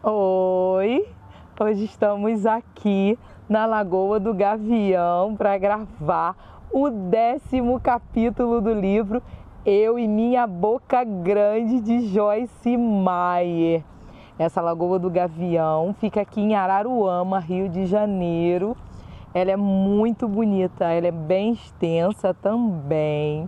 Oi, hoje estamos aqui na Lagoa do Gavião para gravar o 10º capítulo do livro Eu e Minha Boca Grande, de Joyce Meyer. Essa Lagoa do Gavião fica aqui em Araruama, Rio de Janeiro. Ela é muito bonita, ela é bem extensa também.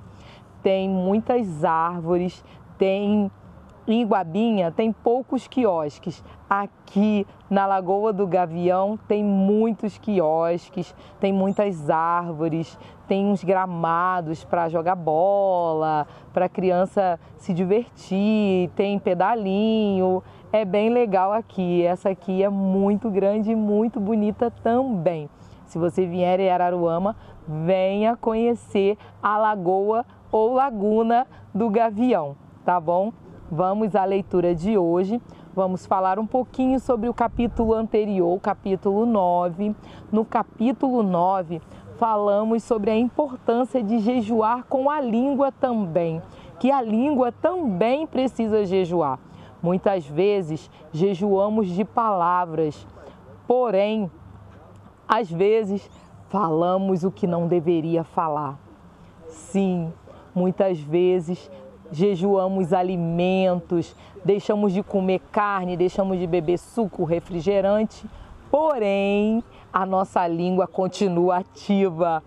Tem muitas árvores, em Guabinha tem poucos quiosques. Aqui na Lagoa do Gavião tem muitos quiosques, tem muitas árvores, tem uns gramados para jogar bola, para a criança se divertir, tem pedalinho. É bem legal aqui. Essa aqui é muito grande e muito bonita também. Se você vier em Araruama, venha conhecer a Lagoa ou Laguna do Gavião, tá bom? Vamos à leitura de hoje. Vamos falar um pouquinho sobre o capítulo anterior, capítulo 9. No capítulo 9, falamos sobre a importância de jejuar com a língua também, que a língua também precisa jejuar. Muitas vezes jejuamos de palavras, porém, às vezes falamos o que não deveria falar. Sim, muitas vezes jejuamos alimentos, deixamos de comer carne, deixamos de beber suco, refrigerante, porém a nossa língua continua ativa.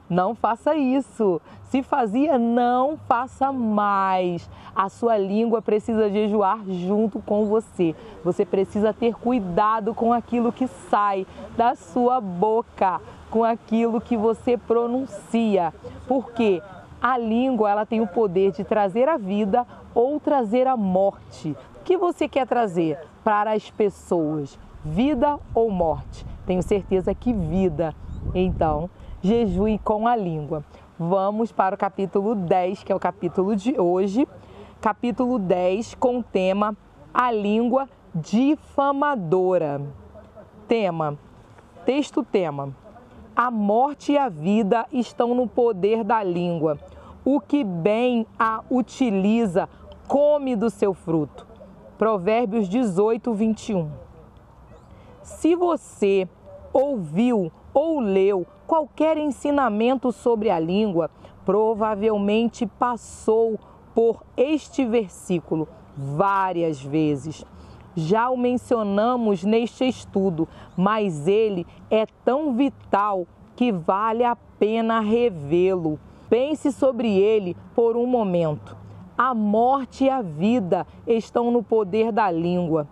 Não faça isso. Se fazia, não faça mais. A sua língua precisa jejuar junto com você. Você precisa ter cuidado com aquilo que sai da sua boca, com aquilo que você pronuncia. Porque a língua, ela tem o poder de trazer a vida ou trazer a morte. O que você quer trazer para as pessoas? Vida ou morte? Tenho certeza que vida. Então, jejue com a língua. Vamos para o capítulo 10, que é o capítulo de hoje. Capítulo 10, com o tema A Língua Difamadora. Texto-tema. A morte e a vida estão no poder da língua. O que bem a utiliza, come do seu fruto. Provérbios 18, 21. Se você ouviu ou leu qualquer ensinamento sobre a língua, provavelmente passou por este versículo várias vezes. Já o mencionamos neste estudo, mas ele é tão vital que vale a pena revê-lo. Pense sobre ele por um momento. A morte e a vida estão no poder da língua.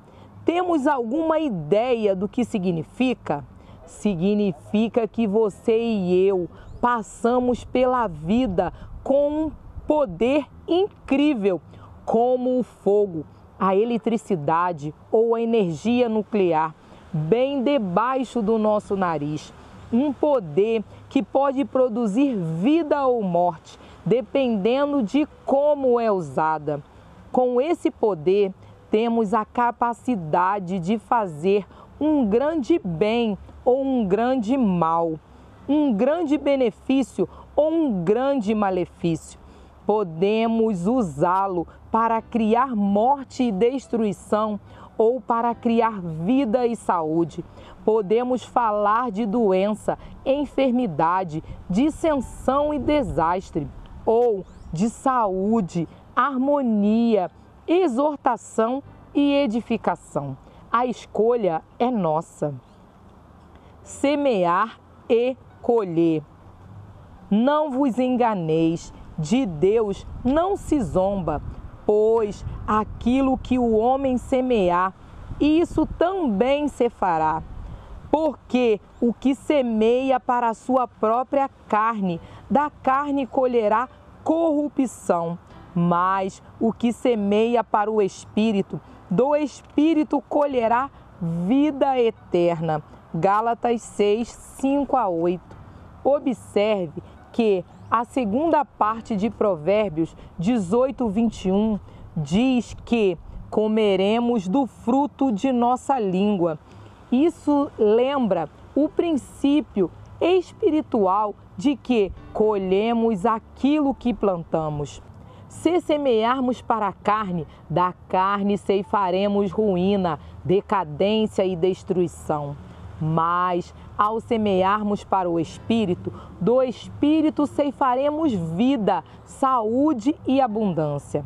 Temos alguma ideia do que significa? Significa que você e eu passamos pela vida com um poder incrível, como o fogo, a eletricidade ou a energia nuclear, bem debaixo do nosso nariz. Um poder que pode produzir vida ou morte, dependendo de como é usada. Com esse poder, temos a capacidade de fazer um grande bem ou um grande mal, um grande benefício ou um grande malefício. Podemos usá-lo para criar morte e destruição ou para criar vida e saúde. Podemos falar de doença, enfermidade, dissensão e desastre, ou de saúde, harmonia, exortação e edificação. A escolha é nossa. Semear e colher. Não vos enganeis, de Deus não se zomba, pois aquilo que o homem semear, isso também se fará. Porque o que semeia para a sua própria carne, da carne colherá corrupção. Mas o que semeia para o Espírito, do Espírito colherá vida eterna. Gálatas 6, 5 a 8. Observe que a segunda parte de Provérbios 18, 21 diz que comeremos do fruto de nossa língua. Isso lembra o princípio espiritual de que colhemos aquilo que plantamos. Se semearmos para a carne, da carne ceifaremos ruína, decadência e destruição. Mas, ao semearmos para o Espírito, do Espírito ceifaremos vida, saúde e abundância.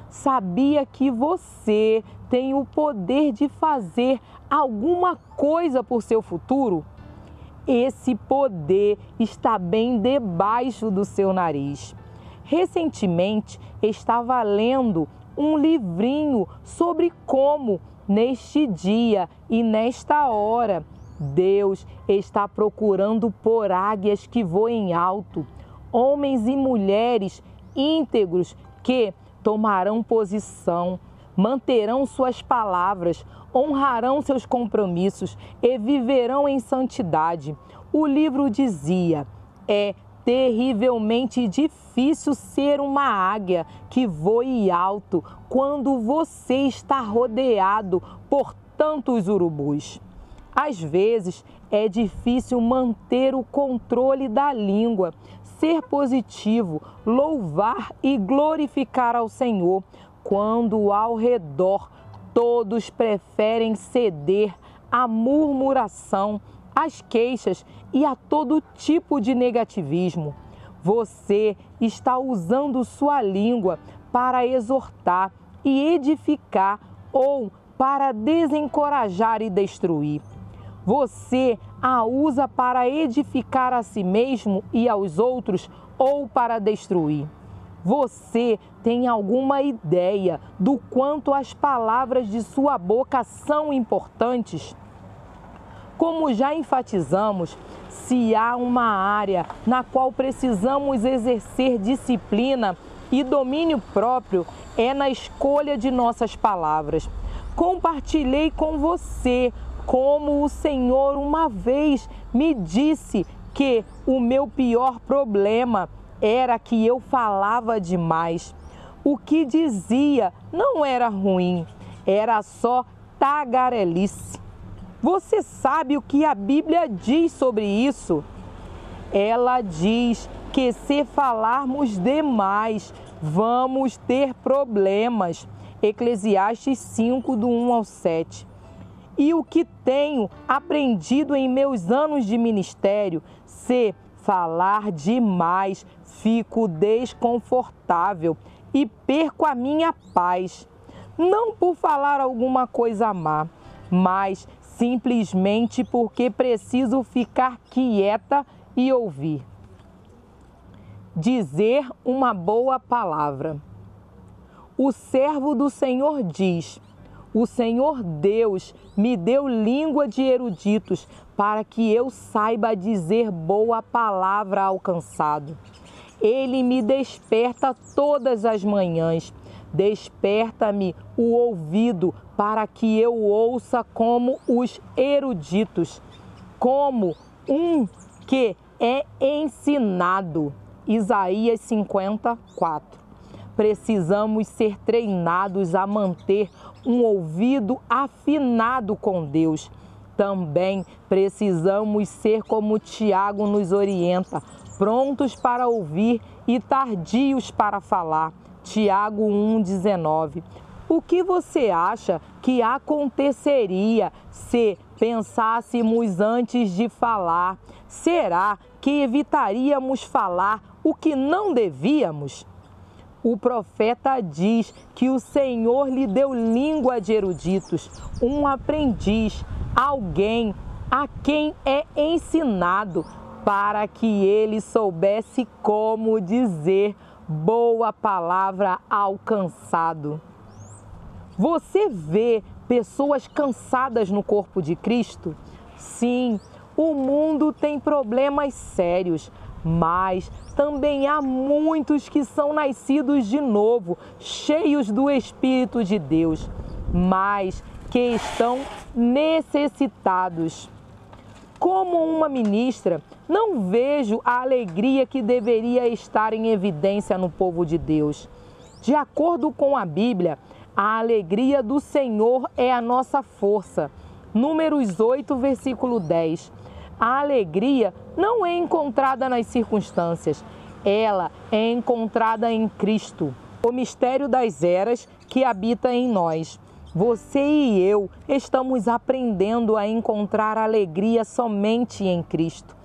Sabia que você tem o poder de fazer alguma coisa por seu futuro? Esse poder está bem debaixo do seu nariz. Recentemente, estava lendo um livrinho sobre como, neste dia e nesta hora, Deus está procurando por águias que voem alto, homens e mulheres íntegros que tomarão posição, manterão suas palavras, honrarão seus compromissos e viverão em santidade. O livro dizia: é terrivelmente difícil ser uma águia que voe alto quando você está rodeado por tantos urubus. Às vezes é difícil manter o controle da língua, ser positivo, louvar e glorificar ao Senhor, quando ao redor todos preferem ceder à murmuração, às queixas e a todo tipo de negativismo. Você está usando sua língua para exortar e edificar ou para desencorajar e destruir. Você a usa para edificar a si mesmo e aos outros ou para destruir. Você tem alguma ideia do quanto as palavras de sua boca são importantes? Como já enfatizamos, se há uma área na qual precisamos exercer disciplina e domínio próprio, é na escolha de nossas palavras. Compartilhei com você como o Senhor uma vez me disse que o meu pior problema era que eu falava demais. O que dizia não era ruim, era só tagarelice. Você sabe o que a Bíblia diz sobre isso? Ela diz que se falarmos demais, vamos ter problemas. Eclesiastes 5, do 1 ao 7. E o que tenho aprendido em meus anos de ministério, se falar demais, fico desconfortável e perco a minha paz. Não por falar alguma coisa má, mas simplesmente porque preciso ficar quieta e ouvir. Dizer uma boa palavra. O servo do Senhor diz: o Senhor Deus me deu língua de eruditos para que eu saiba dizer boa palavra ao cansado. Ele me desperta todas as manhãs. Desperta-me o ouvido para que eu ouça como os eruditos, como um que é ensinado. Isaías 54. Precisamos ser treinados a manter um ouvido afinado com Deus. Também precisamos ser como Tiago nos orienta, prontos para ouvir e tardios para falar. Tiago 1,19. O que você acha que aconteceria se pensássemos antes de falar? Será que evitaríamos falar o que não devíamos? O profeta diz que o Senhor lhe deu língua de eruditos, um aprendiz, alguém a quem é ensinado, para que ele soubesse como dizer boa palavra ao cansado. Você vê pessoas cansadas no corpo de Cristo? Sim, o mundo tem problemas sérios, mas também há muitos que são nascidos de novo, cheios do Espírito de Deus, mas que estão necessitados. Como uma ministra, não vejo a alegria que deveria estar em evidência no povo de Deus. De acordo com a Bíblia, a alegria do Senhor é a nossa força. Números 8, versículo 10. A alegria não é encontrada nas circunstâncias, ela é encontrada em Cristo. o mistério das eras que habita em nós. Você e eu estamos aprendendo a encontrar alegria somente em Cristo.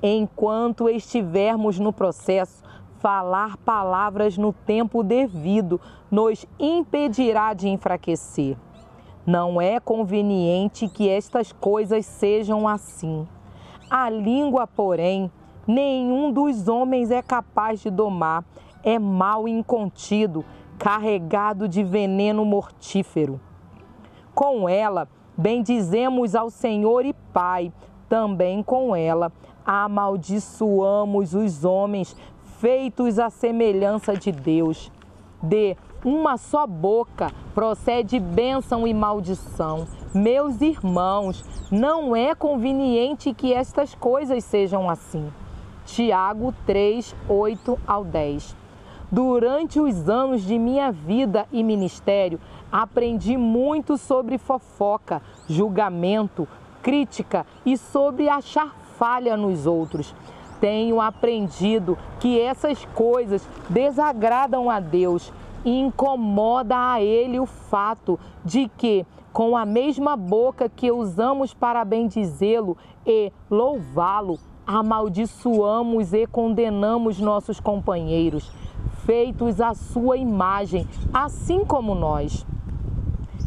Enquanto estivermos no processo, falar palavras no tempo devido nos impedirá de enfraquecer. Não é conveniente que estas coisas sejam assim. A língua, porém, nenhum dos homens é capaz de domar. É mal incontido, carregado de veneno mortífero. Com ela, bendizemos ao Senhor e Pai. Também com ela, amaldiçoamos os homens, feitos à semelhança de Deus. De uma só boca procede bênção e maldição. Meus irmãos, não é conveniente que estas coisas sejam assim. Tiago 3, 8 ao 10. Durante os anos de minha vida e ministério, aprendi muito sobre fofoca, julgamento, crítica e sobre achar falha nos outros. Tenho aprendido que essas coisas desagradam a Deus e incomoda a Ele o fato de que, com a mesma boca que usamos para bendizê-lo e louvá-lo, amaldiçoamos e condenamos nossos companheiros, feitos à sua imagem, assim como nós.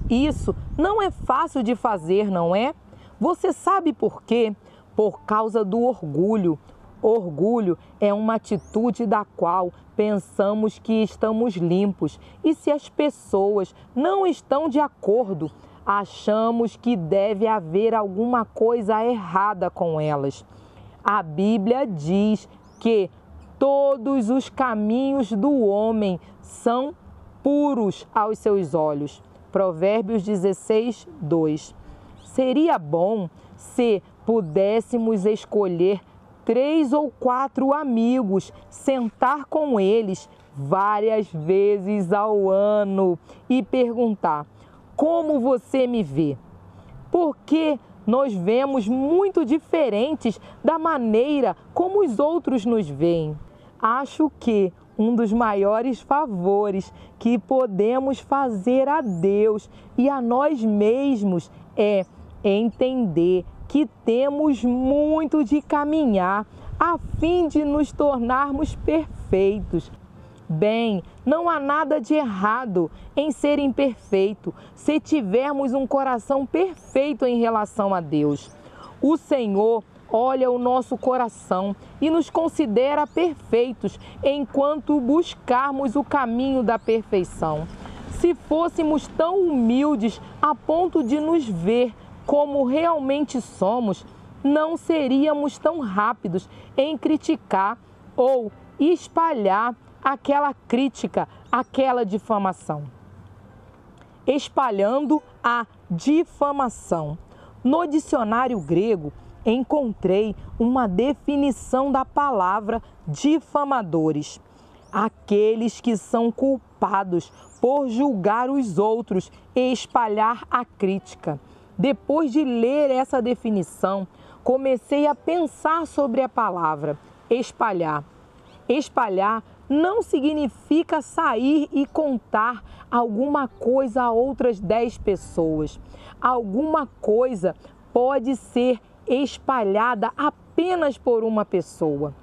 Isso não é fácil de fazer, não é? Você sabe por quê? Por causa do orgulho. Orgulho é uma atitude da qual pensamos que estamos limpos e se as pessoas não estão de acordo, achamos que deve haver alguma coisa errada com elas. A Bíblia diz que todos os caminhos do homem são puros aos seus olhos. Provérbios 16, 2. Seria bom se pudéssemos escolher 3 ou 4 amigos, sentar com eles várias vezes ao ano e perguntar: como você me vê? Porque nós vemos muito diferentes da maneira como os outros nos veem. Acho que um dos maiores favores que podemos fazer a Deus e a nós mesmos é entender que temos muito de caminhar a fim de nos tornarmos perfeitos. Bem, não há nada de errado em ser imperfeito se tivermos um coração perfeito em relação a Deus. O Senhor olha o nosso coração e nos considera perfeitos enquanto buscarmos o caminho da perfeição. Se fôssemos tão humildes a ponto de nos ver como realmente somos, não seríamos tão rápidos em criticar ou espalhar aquela crítica, aquela difamação. Espalhando a difamação. No dicionário grego, encontrei uma definição da palavra difamadores: aqueles que são culpados por julgar os outros e espalhar a crítica. Depois de ler essa definição, comecei a pensar sobre a palavra espalhar. Espalhar não significa sair e contar alguma coisa a outras 10 pessoas. Alguma coisa pode ser espalhada apenas por uma pessoa.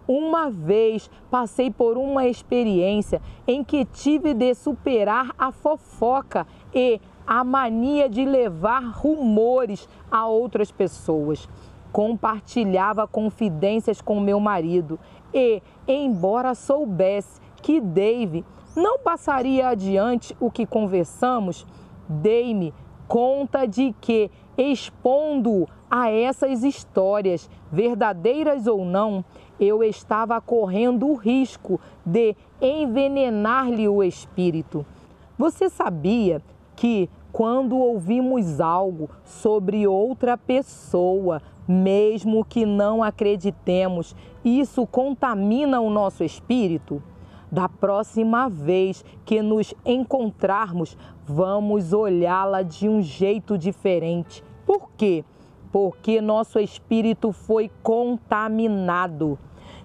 Uma vez passei por uma experiência em que tive de superar a fofoca e a mania de levar rumores a outras pessoas. Compartilhava confidências com meu marido e, embora soubesse que Dave não passaria adiante o que conversamos, dei-me conta de que, expondo a essas histórias, verdadeiras ou não, eu estava correndo o risco de envenenar-lhe o espírito. Você sabia que, quando ouvimos algo sobre outra pessoa, mesmo que não acreditemos, isso contamina o nosso espírito? Da próxima vez que nos encontrarmos, vamos olhá-la de um jeito diferente. Por quê? Porque nosso espírito foi contaminado.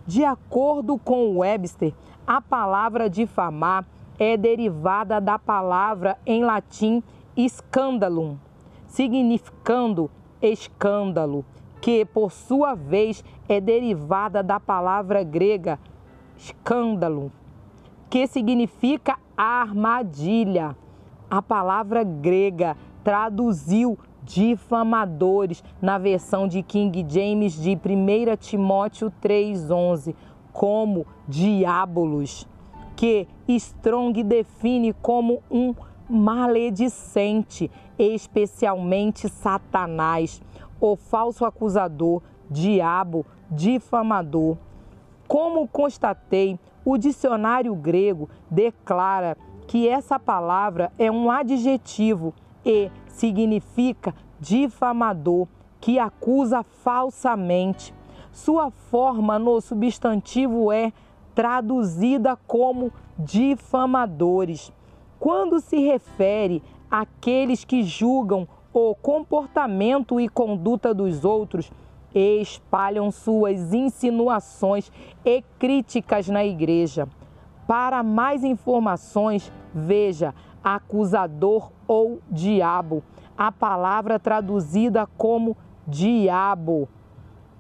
De acordo com Webster, a palavra difamar é derivada da palavra em latim scandalum, significando escândalo, que por sua vez é derivada da palavra grega escândalo, que significa armadilha. A palavra grega traduziu difamadores na versão de King James de 1 Timóteo 3,11 como diabolos, que Strong define como um maledicente, especialmente Satanás, o falso acusador, diabo, difamador. Como constatei, o dicionário grego declara que essa palavra é um adjetivo e significa difamador, que acusa falsamente. Sua forma no substantivo é traduzida como difamadores. Quando se refere àqueles que julgam o comportamento e conduta dos outros e espalham suas insinuações e críticas na igreja. Para mais informações, veja acusador ou diabo, a palavra traduzida como diabo.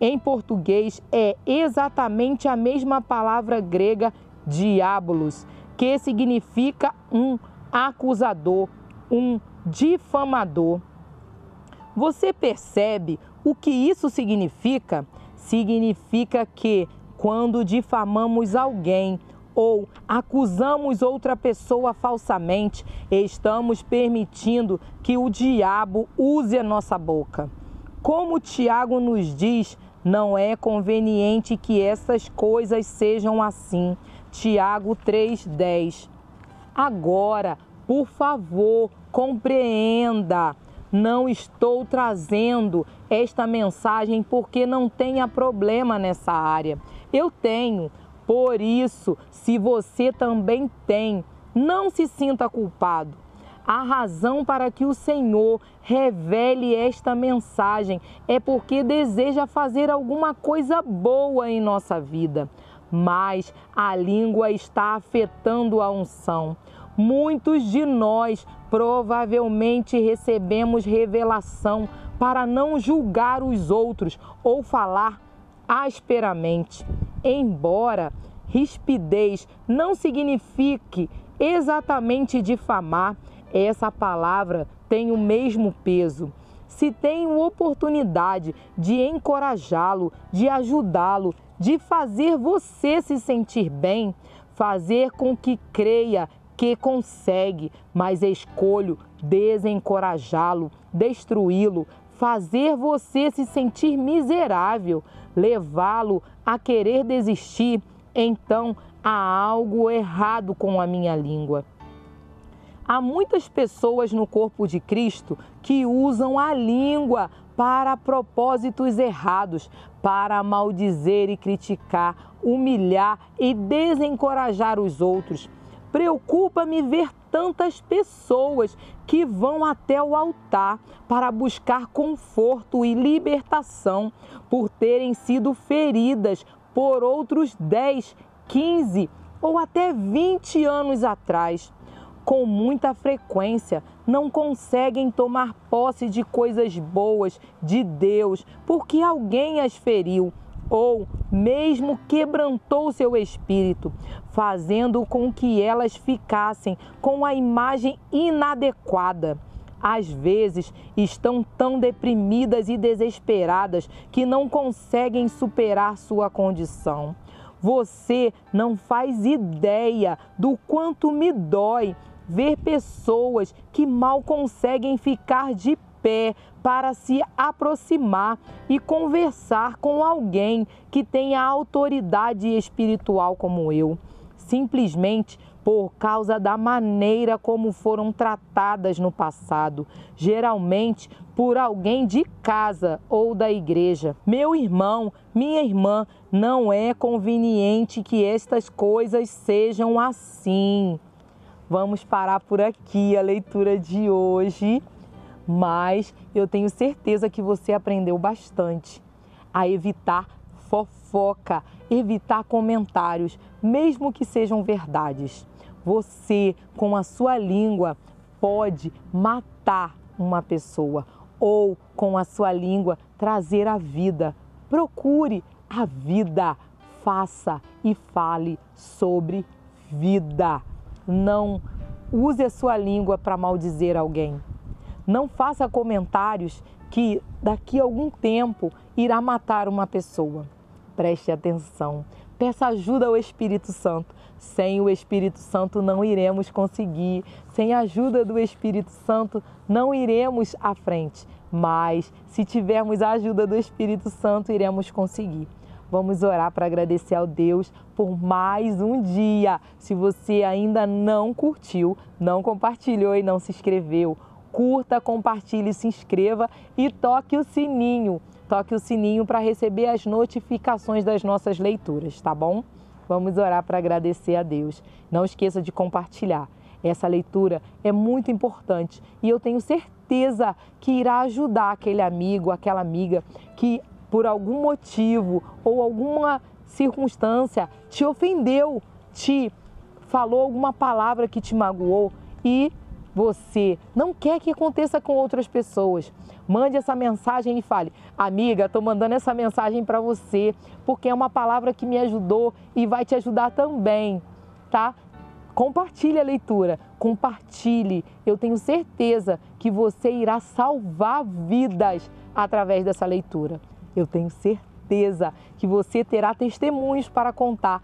Em português é exatamente a mesma palavra grega diabolos, que significa um acusador, um difamador. Você percebe o que isso significa? Significa que quando difamamos alguém ou acusamos outra pessoa falsamente, estamos permitindo que o diabo use a nossa boca. Como Tiago nos diz, não é conveniente que essas coisas sejam assim. Tiago 3,10. Agora, por favor, compreenda. Não estou trazendo esta mensagem porque não tenha problema nessa área. Eu tenho. Por isso, se você também tem, não se sinta culpado. A razão para que o Senhor revele esta mensagem é porque deseja fazer alguma coisa boa em nossa vida. Mas a língua está afetando a unção. Muitos de nós provavelmente recebemos revelação para não julgar os outros ou falar asperamente. Embora rispidez não signifique exatamente difamar, essa palavra tem o mesmo peso. Se tenho oportunidade de encorajá-lo, de ajudá-lo, de fazer você se sentir bem, fazer com que creia que consegue, mas escolho desencorajá-lo, destruí-lo, fazer você se sentir miserável, levá-lo a querer desistir, então há algo errado com a minha língua. Há muitas pessoas no corpo de Cristo que usam a língua para propósitos errados, para maldizer e criticar, humilhar e desencorajar os outros. Preocupa-me ver tantas pessoas que vão até o altar para buscar conforto e libertação por terem sido feridas por outros 10, 15 ou até 20 anos atrás. Com muita frequência, não conseguem tomar posse de coisas boas de Deus porque alguém as feriu ou mesmo quebrantou seu espírito, fazendo com que elas ficassem com a imagem inadequada. Às vezes, estão tão deprimidas e desesperadas que não conseguem superar sua condição. Você não faz ideia do quanto me dói ver pessoas que mal conseguem ficar de pé para se aproximar e conversar com alguém que tenha autoridade espiritual como eu, simplesmente por causa da maneira como foram tratadas no passado, geralmente por alguém de casa ou da igreja. Meu irmão, minha irmã, não é conveniente que estas coisas sejam assim. Vamos parar por aqui a leitura de hoje, mas eu tenho certeza que você aprendeu bastante a evitar fofoca, evitar comentários, mesmo que sejam verdades. Você, com a sua língua, pode matar uma pessoa ou com a sua língua trazer a vida. Procure a vida, faça e fale sobre vida. Não use a sua língua para maldizer alguém. Não faça comentários que daqui a algum tempo irá matar uma pessoa. Preste atenção. Peça ajuda ao Espírito Santo. Sem o Espírito Santo não iremos conseguir. Sem a ajuda do Espírito Santo não iremos à frente. Mas se tivermos a ajuda do Espírito Santo, iremos conseguir. Vamos orar para agradecer ao Deus por mais um dia. Se você ainda não curtiu, não compartilhou e não se inscreveu, curta, compartilhe, se inscreva e toque o sininho. Toque o sininho para receber as notificações das nossas leituras, tá bom? Vamos orar para agradecer a Deus. Não esqueça de compartilhar. Essa leitura é muito importante e eu tenho certeza que irá ajudar aquele amigo, aquela amiga que por algum motivo ou alguma circunstância te ofendeu, te falou alguma palavra que te magoou e você não quer que aconteça com outras pessoas. Mande essa mensagem e fale: amiga, estou mandando essa mensagem para você porque é uma palavra que me ajudou e vai te ajudar também, tá? Compartilhe a leitura, compartilhe. Eu tenho certeza que você irá salvar vidas através dessa leitura. Eu tenho certeza que você terá testemunhos para contar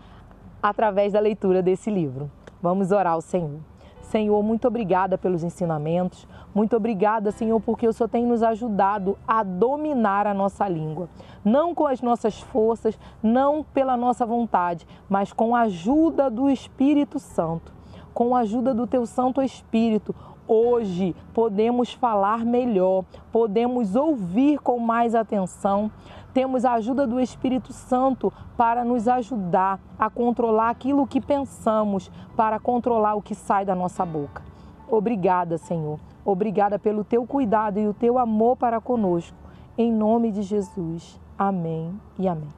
através da leitura desse livro. Vamos orar ao Senhor. Senhor, muito obrigada pelos ensinamentos. Muito obrigada, Senhor, porque o Senhor tem nos ajudado a dominar a nossa língua. Não com as nossas forças, não pela nossa vontade, mas com a ajuda do Espírito Santo. Com a ajuda do Teu Santo Espírito, hoje podemos falar melhor, podemos ouvir com mais atenção. Temos a ajuda do Espírito Santo para nos ajudar a controlar aquilo que pensamos, para controlar o que sai da nossa boca. Obrigada, Senhor. Obrigada pelo Teu cuidado e o Teu amor para conosco. Em nome de Jesus. Amém e amém.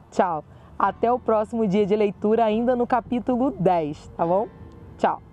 Tchau. Até o próximo dia de leitura, ainda no capítulo 10, tá bom? Tchau.